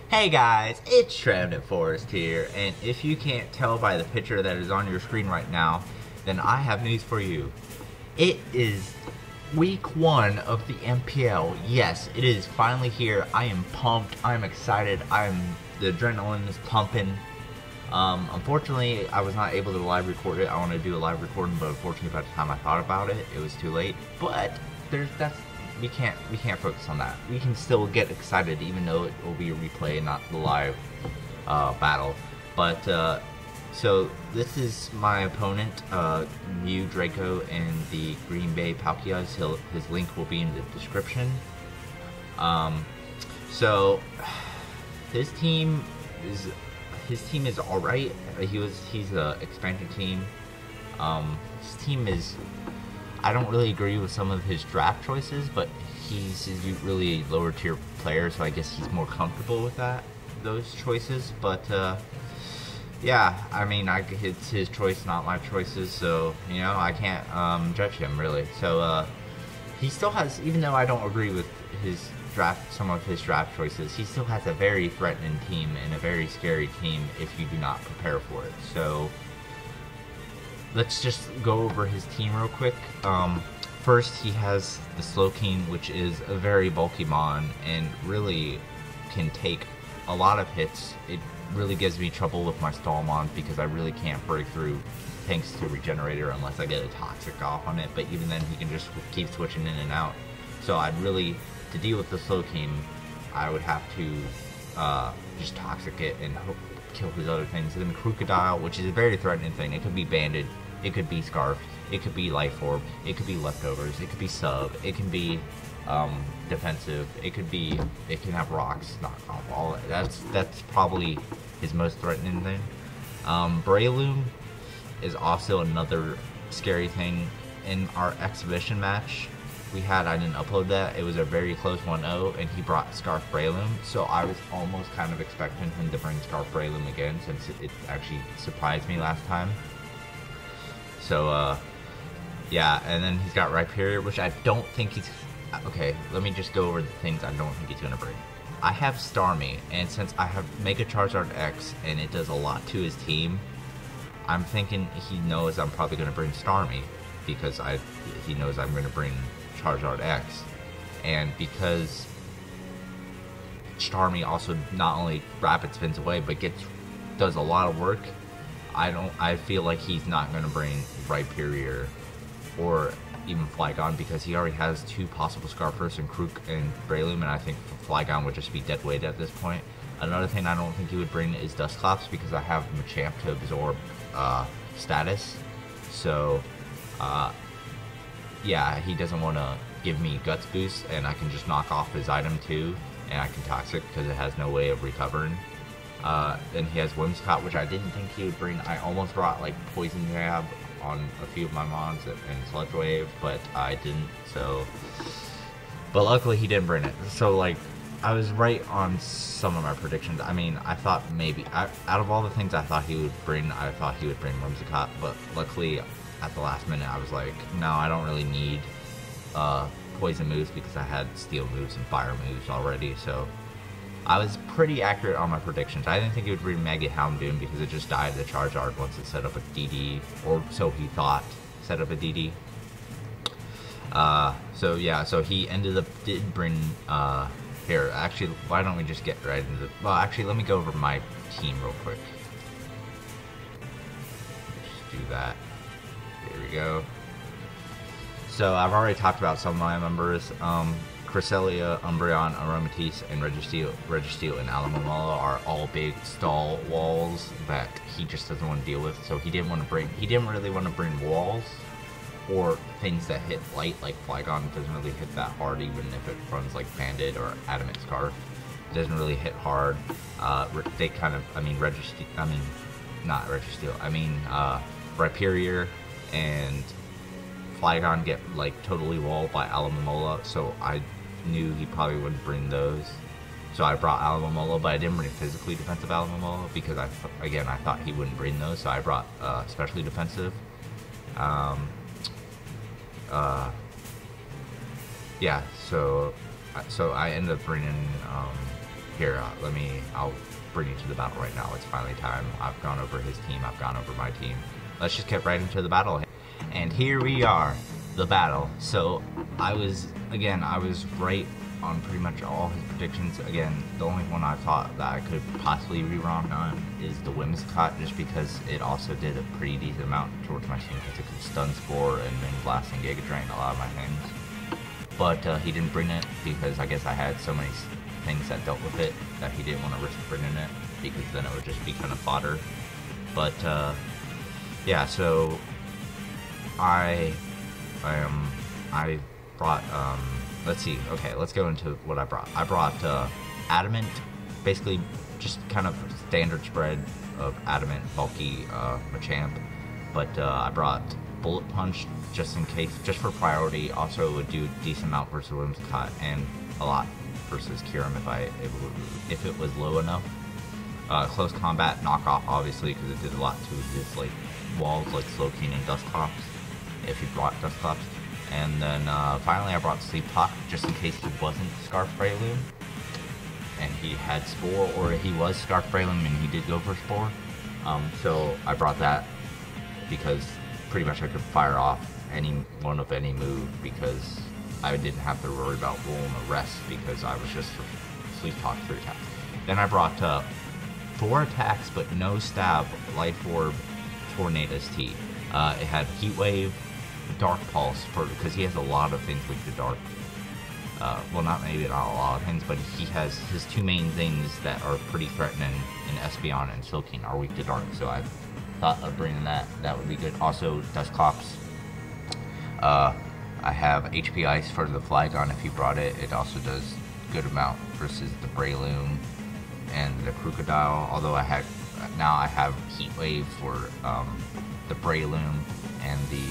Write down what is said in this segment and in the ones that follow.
Hey guys, it's Travis Forest here, and if you can't tell by the picture that is on your screen right now, then I have news for you. It is week 1 of the NPL. Yes, it is finally here. I am pumped. I'm excited. The adrenaline is pumping. Unfortunately, I was not able to live record it. I want to do a live recording, but unfortunately, by the time I thought about it, it was too late. But we can't focus on that. We can still get excited, even though it will be a replay and not the live battle. But so this is my opponent, Mew Draco, and the Greenbay Palkias. His link will be in the description. So his team is all right. He's a expansion team. His team is. I don't really agree with some of his draft choices, but he's really a lower tier player, so I guess he's more comfortable with those choices. But yeah, I mean, it's his choice, not my choices, so I can't judge him really. So he still has, even though I don't agree with some of his draft choices, he still has a very threatening team and a very scary team if you do not prepare for it. So let's just go over his team real quick. First, he has the Slowking, which is a very bulky mon and really can take a lot of hits. It really gives me trouble with my stall mon because I really can't break through thanks to Regenerator unless I get a Toxic off on it, but even then he can just keep switching in and out. So to deal with the Slowking, I would have to just Toxic it and kill his other things. And then Crocodile, which is a very threatening thing. It could be Banded, it could be Scarf, it could be Life Orb, it could be Leftovers, it could be Sub, it can be defensive, it can have rocks, knock off, all that's probably his most threatening thing. Breloom is also another scary thing. In our exhibition match I didn't upload that, it was a very close 1-0, and he brought Scarf Breloom, so I was almost kind of expecting him to bring Scarf Breloom again, since it actually surprised me last time. So yeah, and then he's got Rhyperior, which I don't think he's... Okay, let me just go over the things I don't think he's going to bring. I have Starmie, and since I have Mega Charizard X, and it does a lot to his team, I'm thinking he knows I'm probably going to bring Starmie, because he knows I'm going to bring Charizard X, and because Starmie also not only rapid spins away but does a lot of work, I feel like he's not going to bring Rhyperior or even Flygon, because he already has 2 possible Scarfers and Krook and Breloom, and I think Flygon would just be dead weight at this point. Another thing I don't think he would bring is Dusclops, because I have Machamp to absorb status, so yeah, he doesn't want to give me Guts Boost, and I can just knock off his item too, and I can Toxic because it has no way of recovering. Then he has Whimsicott, which I didn't think he would bring. I almost brought like Poison Jab on a few of my mons and Sludge Wave, but I didn't, so... But luckily he didn't bring it, so like, I was right on some of my predictions. I mean, I thought maybe, out of all the things I thought he would bring, I thought he would bring Whimsicott, but luckily at the last minute I was like, no, I don't really need poison moves because I had steel moves and fire moves already, so I was pretty accurate on my predictions. I didn't think he would bring Mega Houndoom because it just died to Charizard once it set up a DD, or so he thought set up a DD. So yeah, so he did bring here, actually, why don't we just get right into the... Well, actually, let me go over my team real quick. Just do that. Here we go. So, I've already talked about some of my members. Cresselia, Umbreon, Aromatisse, and Registeel, and Alomomola are all big stall walls that he just doesn't want to deal with. So, he didn't really want to bring walls or things that hit light, like Flygon doesn't really hit that hard, even if it runs like Bandit or Adamant Scarf. It doesn't really hit hard. They kind of, Rhyperior and Flygon get like totally walled by Alomomola, so I knew he probably wouldn't bring those. So I brought Alomomola, but I didn't bring physically defensive Alomomola because I thought he wouldn't bring those, so I brought specially defensive. Yeah, so I ended up bringing here, I'll bring you to the battle right now. It's finally time. I've gone over his team, I've gone over my team. Let's just get right into the battle. And here we are, the battle. So I was right on pretty much all his predictions. Again, the only one I thought that I could possibly be wrong on is the Whimsicott, just because it also did a pretty decent amount towards my team, because it could stun spore and then blast and Giga Drain a lot of my things. But he didn't bring it because I guess I had so many things that dealt with it that he didn't want to risk bringing it, because then it would just be kind of fodder. But yeah, so I brought let's see. Okay, let's go into what I brought. I brought Adamant, basically just kind of standard spread of Adamant, bulky, Machamp. But I brought Bullet Punch just in case, just for priority. Also, it would do a decent amount versus Whimsicott and a lot versus Kyurem if it was low enough. Close combat knockoff, obviously, because it did a lot to his like walls, like Slowking and Dusclops, if he brought Dusclops. And then finally I brought Sleep Talk, just in case he wasn't Scarf Breloom and he had Spore, or he was Scarf Breloom and he did go for Spore. So I brought that because pretty much I could fire off any one of any move, because I didn't have to worry about rolling a rest, because I was just Sleep Talk 3 attacks. Then I brought 4 attacks but no stab Life Orb Tornadus T. It had Heat Wave, Dark Pulse, because he has a lot of things weak to Dark. Well, not a lot of things, but he has his 2 main things that are pretty threatening in Espeon and Silking are weak to Dark, so I thought of bringing that would be good. Also, Dusclops. I have HP Ice for the Flygon if he brought it. It also does good amount versus the Breloom and the Crocodile, although I have Heat Wave for the Breloom and the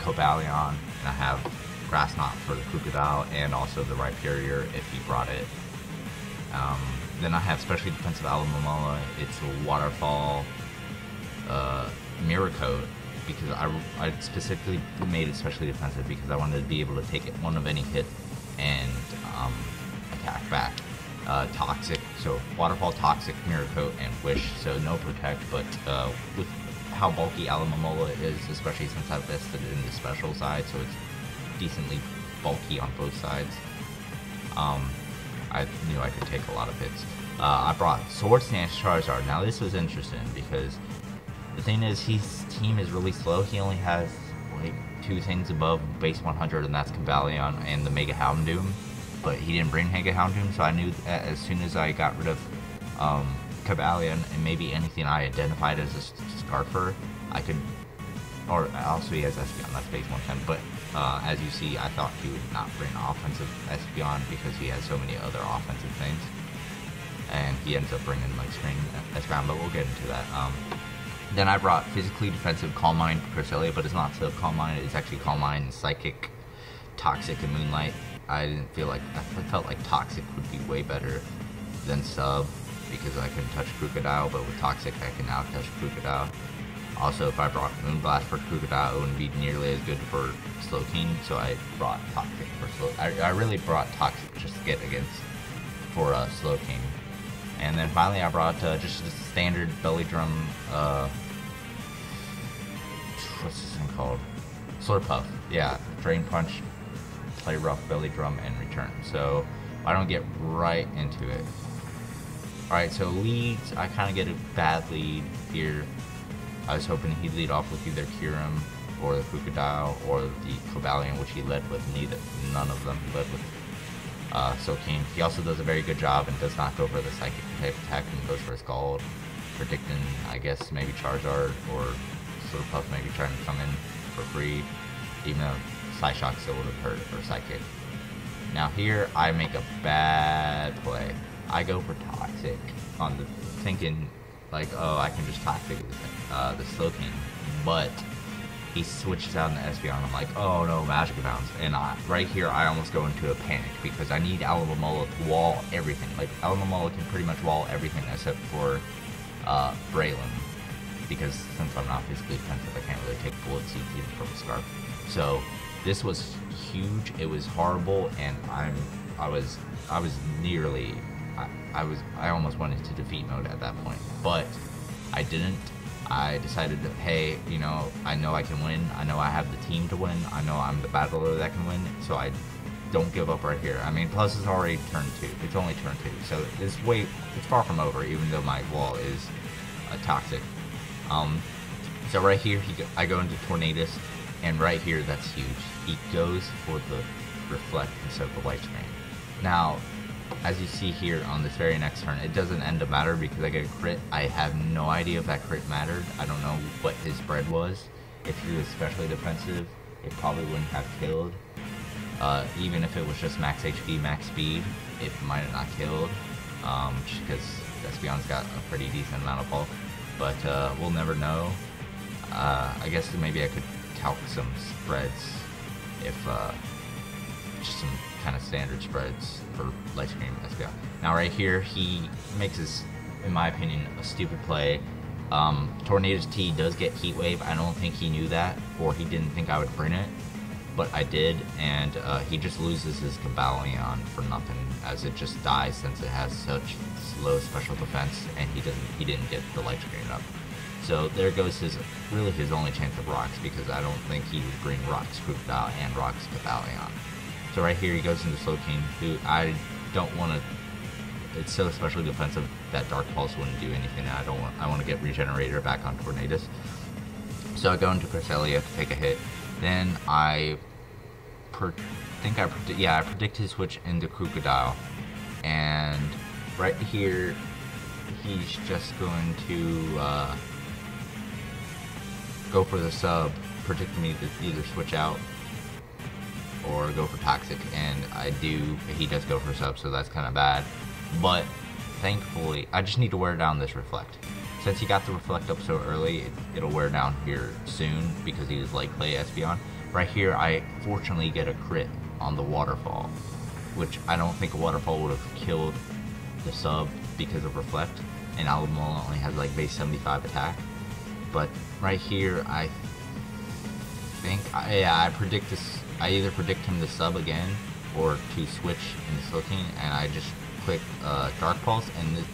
Cobalion, and I have Grass Knot for the Crocodile and also the Rhyperior if he brought it. Then I have Specially Defensive Alomomola. It's a Waterfall Mirror Coat, because I specifically made it specially defensive because I wanted to be able to take it one of any hit and attack back. Toxic, so Waterfall, Toxic, Mirror Coat, and Wish, so no Protect, but with how bulky Alomomola is, especially since I've vested in the special side, so it's decently bulky on both sides. I knew I could take a lot of hits. I brought Sword Stance Charizard. Now this was interesting because the thing is, his team is really slow. He only has like 2 things above base 100, and that's Cobalion and the Mega Houndoom. But he didn't bring Mega Houndoom, so I knew that as soon as I got rid of Cobalion and maybe anything I identified as a Scarfer, I could, or also he has Espeon, that's base 110, but as you see, I thought he would not bring offensive Espeon because he has so many other offensive things, and he ends up bringing like Screen Espeon, but we'll get into that. Then I brought Physically Defensive Calm Mind Cresselia, but it's not so Calm Mind, it's actually Calm Mind, Psychic, Toxic, and Moonlight. I felt like Toxic would be way better than Sub, because I can touch Crocodile, but with Toxic I can now touch Crocodile. Also, if I brought Moonblast for Crocodile, it wouldn't be nearly as good for Slowking, so I brought Toxic for Slow. I really brought Toxic just to get against for Slowking. And then finally I brought just a standard Belly Drum, what's this thing called? Slurpuff. Yeah, Drain Punch, Play Rough, Belly Drum, and Return. So I don't get right into it. Alright, so leads, I kind of get a bad lead here. I was hoping he'd lead off with either Kyurem or the Crocodile or the Cobalion, which he led with none of them. He led with Silking. He also does a very good job and does not go for the Psychic type attack and goes for a Scald, predicting, I guess, maybe Charizard or Slurpuff maybe trying to come in for free, even though Psyshock still would have hurt for Psychic. Now here, I make a bad play. I go for Toxic on the thinking like, oh, I can just Toxic the Slowking, but he switches out in the Espeon. I'm like, oh no, Magic Bounce, and right here I almost go into a panic because I need Alomomola to wall everything. Like Alomomola can pretty much wall everything except for Breloom, because since I'm not physically defensive, I can't really take Bullet Seeds even from a Scarf. So this was huge. It was horrible, and I'm I was nearly, I almost went into defeat mode at that point, but I didn't. I decided that, hey, you know I can win. I know I have the team to win. I know I'm the battler that can win. So I don't give up right here. I mean, plus it's already turn 2. It's only turn 2, so it's far from over. Even though my wall is toxic. So right here, I go into Tornadus, and right here, that's huge. He goes for the reflect instead of the light screen. Now, as you see here on this very next turn, it doesn't end up matter because I get a crit. I have no idea if that crit mattered. I don't know what his spread was. If he was especially defensive, it probably wouldn't have killed. Even if it was just max HP, max speed, it might have not killed. Just because Espeon's got a pretty decent amount of bulk. But we'll never know. I guess maybe I could calc some spreads if just some kind of standard spreads for light screen Espeon. Now right here, he makes his, in my opinion, a stupid play. Tornadus T does get Heat Wave. I don't think he knew that, or he didn't think I would bring it, but I did, and he just loses his Cobalion for nothing, as it just dies since it has such low special defense, and he didn't get the light screen up. So there goes his only chance of rocks, because I don't think he would bring Rocks Crocodile and Rocks Cobalion. So right here he goes into Slowking, who I don't want to. It's so especially defensive that Dark Pulse wouldn't do anything. I want to get Regenerator back on Tornadus. So I go into Cresselia to take a hit. Then I predict his switch into Crocodile, and right here he's just going to go for the sub, predicting me to either switch out or go for Toxic, and he does go for sub, so that's kind of bad. But thankfully, I just need to wear down this Reflect. Since he got the Reflect up so early, it'll wear down here soon because he is like play Espeon. Right here, I fortunately get a crit on the Waterfall, which I don't think a Waterfall would have killed the sub because of Reflect, and Alomomola only has like base 75 attack. But right here, I think, I predict this. I either predict him to sub again or to switch in the Slowking, and I just click Dark Pulse, and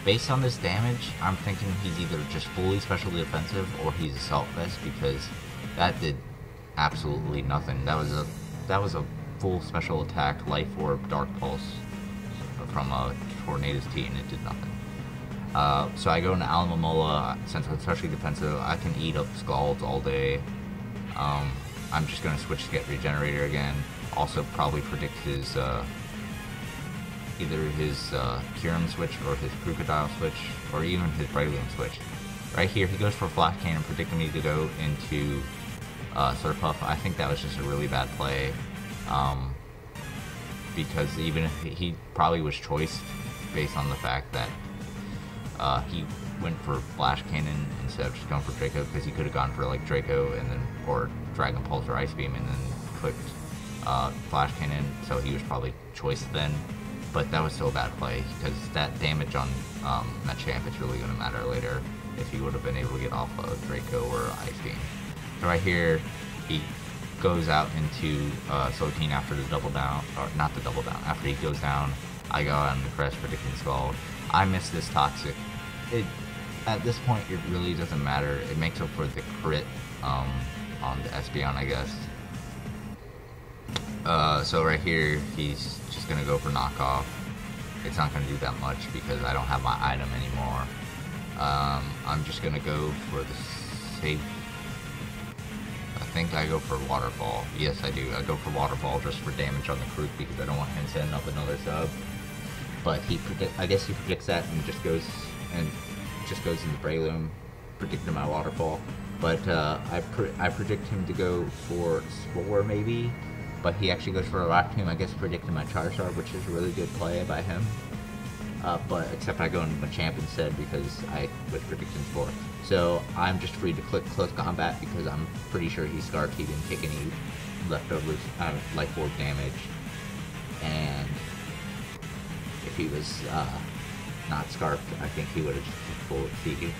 based on this damage, I'm thinking he's either just fully specially defensive or he's Assault Vest, because that did absolutely nothing. That was a full special attack Life Orb Dark Pulse from a Tornadus T, and it did nothing. So I go into Alomomola. Since I'm especially defensive, I can eat up Scalds all day. I'm just going to switch to get Regenerator again. Also probably predict his either his Kyurem switch or his Crocodile switch, or even his Braviarys switch. Right here, he goes for Flash Cannon, predicting me to go into Slurpuff. I think that was just a really bad play, because even if he probably was choiced based on the fact that he went for Flash Cannon instead of just going for Draco, because he could have gone for like Draco and then or Dragon Pulse or Ice Beam and then clicked Flash Cannon, so he was probably choiced then. But that was still a bad play, because that damage on Machamp is really going to matter later if he would have been able to get off of Draco or Ice Beam. So right here, he goes out into Slowking after the double down, or not the double down, after he goes down. I go out on the Crest, predicting Scald. I miss this Toxic. At this point, it really doesn't matter. It makes up for the crit on the Espeon, I guess. So right here, he's just going to go for Knockoff. It's not going to do that much because I don't have my item anymore. I'm just going to go for the safe. I think I go for Waterfall. Yes, I do. I go for Waterfall just for damage on the Krook because I don't want him setting up another sub. But I guess he predicts that and just goes into Breloom, predicting my Waterfall. But I predict him to go for Spore maybe, but he actually goes for a Rock Tomb. I guess predicting my Charizard, which is a really good play by him. But except I go into Machamp instead because I was predicting Spore. So I'm just free to click Close Combat because I'm pretty sure he's Scarfed. He didn't take any leftovers Life Orb damage, and if he was not Scarfed, I think he would have just full exceeded.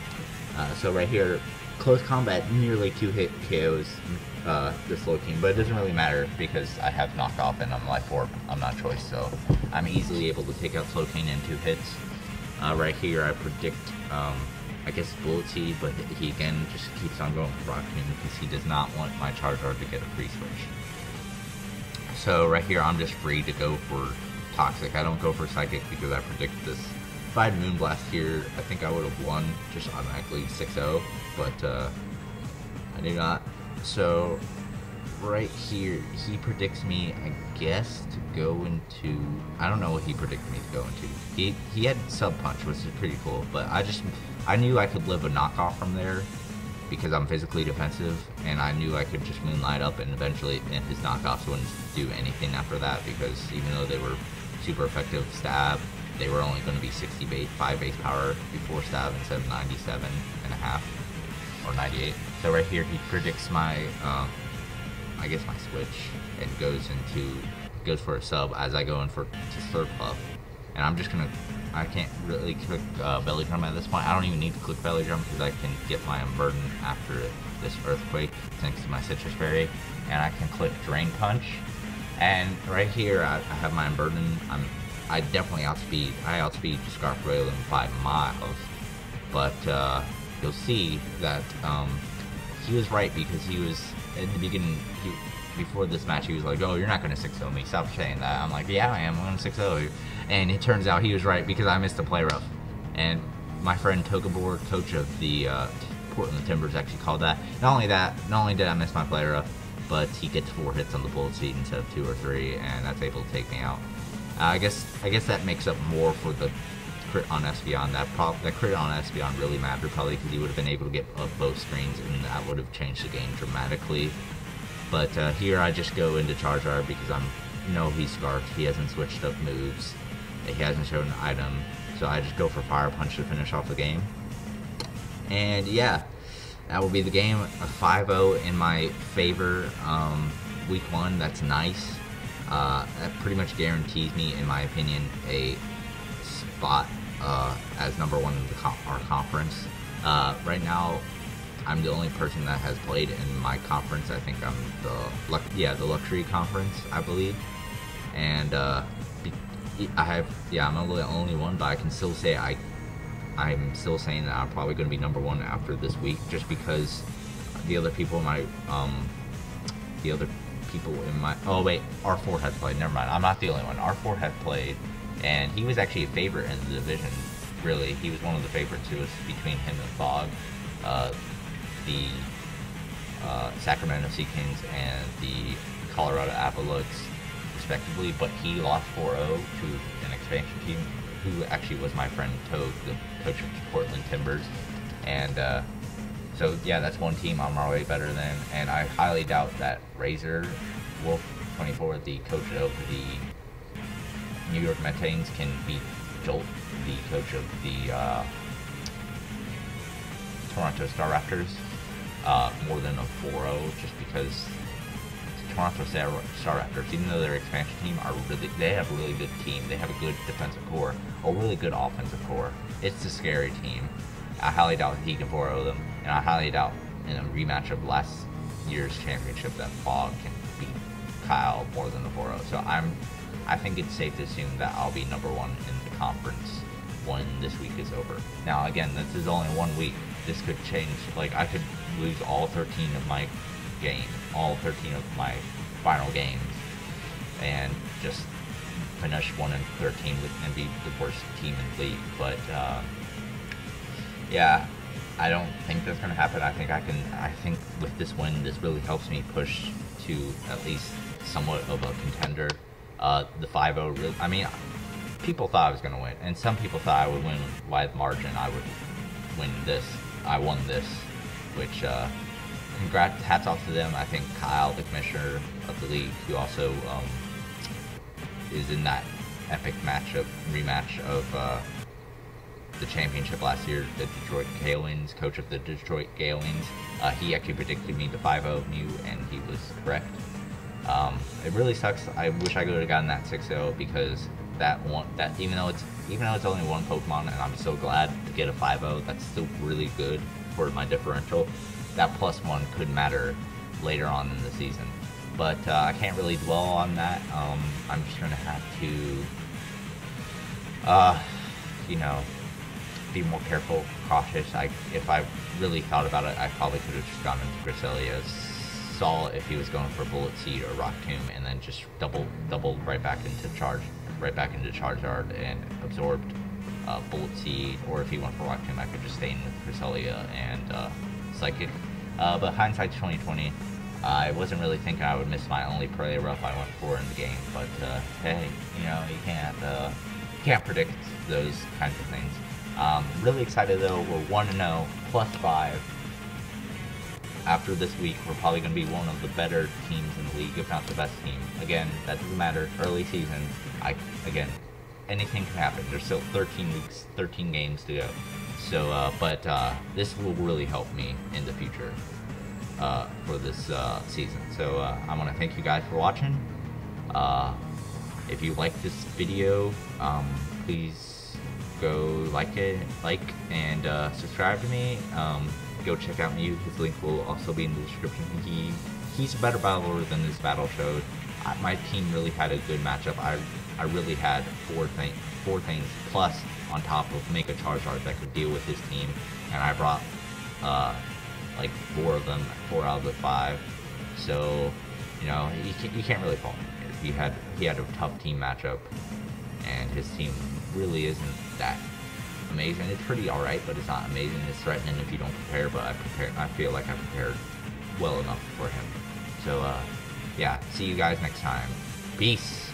So right here, close combat, nearly 2-hit KOs this Slowking, but it doesn't really matter because I have knockoff and I'm life 4. I'm not choice, so I'm easily able to take out Slowking in 2 hits. Right here, I predict, I guess Bullet Seed, but he again just keeps on going for Rock Tomb because he does not want my Charizard to get a free switch. So right here, I'm just free to go for Toxic. I don't go for Psychic because I predict this. If I had Moonblast here, I think I would have won just automatically 6-0, but I do not. So right here, he predicts me, I guess, to go into, I don't know what he predicted me to go into. He had Sub Punch, which is pretty cool, but I knew I could live a knockoff from there because I'm physically defensive, and I knew I could just Moonlight up and eventually his knockoffs wouldn't do anything after that because even though they were super effective stab, they were only going to be 65 base power before stab instead of 97.5 or 98. So right here he predicts my, I guess my switch and goes for a sub as I go in to Slurp Puff. And I'm just gonna, I can't really click Belly Drum at this point. I don't even need to click Belly Drum because I can get my Unburden after this Earthquake thanks to my Citrus Berry. And I can click Drain Punch. And right here I have my Unburden. I definitely outspeed Scarf Railin by miles, but you'll see that he was right because he was, in the beginning, before this match, he was like, oh, you're not going to 6-0 me, stop saying that. I'm like, yeah, I am, I'm going to 6-0 you. And it turns out he was right because I missed a play rough. And my friend Togabor, coach of the Portland Timbers, actually called that. Not only did I miss my play rough, but he gets 4 hits on the Bullet Seed instead of 2 or 3, and that's able to take me out. I guess that makes up more for the crit on Espeon. That crit on Espeon really mattered probably because he would have been able to get both screens, and that would have changed the game dramatically. But here I just go into Charizard because he's Scarfed. He hasn't switched up moves. He hasn't shown an item, so I just go for Fire Punch to finish off the game. And yeah, that will be the game. A 5-0 in my favor. Week 1, that's nice. That pretty much guarantees me, in my opinion, a spot as #1 in our conference. Right now, I'm the only person that has played in my conference. I think I'm the Luxury Conference, I believe. And I'm the only one, but I can still say I'm still saying that I'm probably going to be #1 after this week, just because the other people in my oh wait, R4 has played, never mind, I'm not the only one. R4 has played, and he was actually a favorite in the division, really. He was one of the favorites. It was between him and Fog, the Sacramento Sea Kings and the Colorado Avalux, respectively, but he lost 4-0 to an expansion team, who actually was my friend Toad, the coach of Portland Timbers, and so yeah, that's one team I'm already better than, and I highly doubt that Razor Wolf 24, the coach of the New York Metanes, can beat Jolt, the coach of the Toronto Star Raptors, more than a 4-0, just because Toronto Star Raptors, even though their expansion team they have a really good team. They have a good defensive core, a really good offensive core. It's a scary team. I highly doubt he can 4-0 them, and I highly doubt in a rematch of last year's championship that Fog can beat Kyle more than the 4-0. So I think it's safe to assume that I'll be #1 in the conference when this week is over. Now again, this is only 1 week. This could change. Like, I could lose all 13 of my final games, and just finish 1-13 and be the worst team in the league. But yeah, I don't think that's gonna happen. I think with this win, this really helps me push to at least somewhat of a contender. The 5-0 really, I mean, people thought I was gonna win, and some people thought I would win by margin. I would win this. I won this, which congrats, hats off to them. I think Kyle, the commissioner of the league, who also is in that epic rematch of the championship last year, the Detroit Galewins, coach of the Detroit Galewins. He actually predicted me to 5-0 you, and he was correct. It really sucks. I wish I could have gotten that 6-0 because even though it's only one Pokemon, and I'm so glad to get a 5-0, that's still really good. for my differential. That +1 could matter later on in the season. But I can't really dwell on that. I'm just going to have to, you know, be more careful, cautious. If I really thought about it, I probably could have just gone into Cresselia, saw if he was going for Bullet Seed or Rock Tomb, and then just doubled right back into Charizard and absorbed Bullet Seed. Or if he went for Rock Tomb, I could just stay in with Cresselia and Psychic. But hindsight's 2020. I wasn't really thinking I would miss my only Prey Rough I went for in the game, but hey, you know, you can't predict those kinds of things. Really excited though. We're 1-0, +5. After this week, we're probably going to be one of the better teams in the league, if not the best team. Again, that doesn't matter. Early season, again, anything can happen. There's still 13 weeks, 13 games to go. So, but this will really help me in the future for this season. So I want to thank you guys for watching. If you like this video, please go like and subscribe to me. Go check out Mew. His link will also be in the description. He's a better battler than this battle showed. My team really had a good matchup. I really had four things plus on top of Mega Charizard that could deal with his team, and I brought like 4 of them, 4 out of the 5. So, you know, you can't really fault him. He had a tough team matchup, and his team really isn't that amazing. It's pretty alright, but it's not amazing. It's threatening if you don't prepare, but I feel like I prepared well enough for him. So, yeah, see you guys next time. Peace!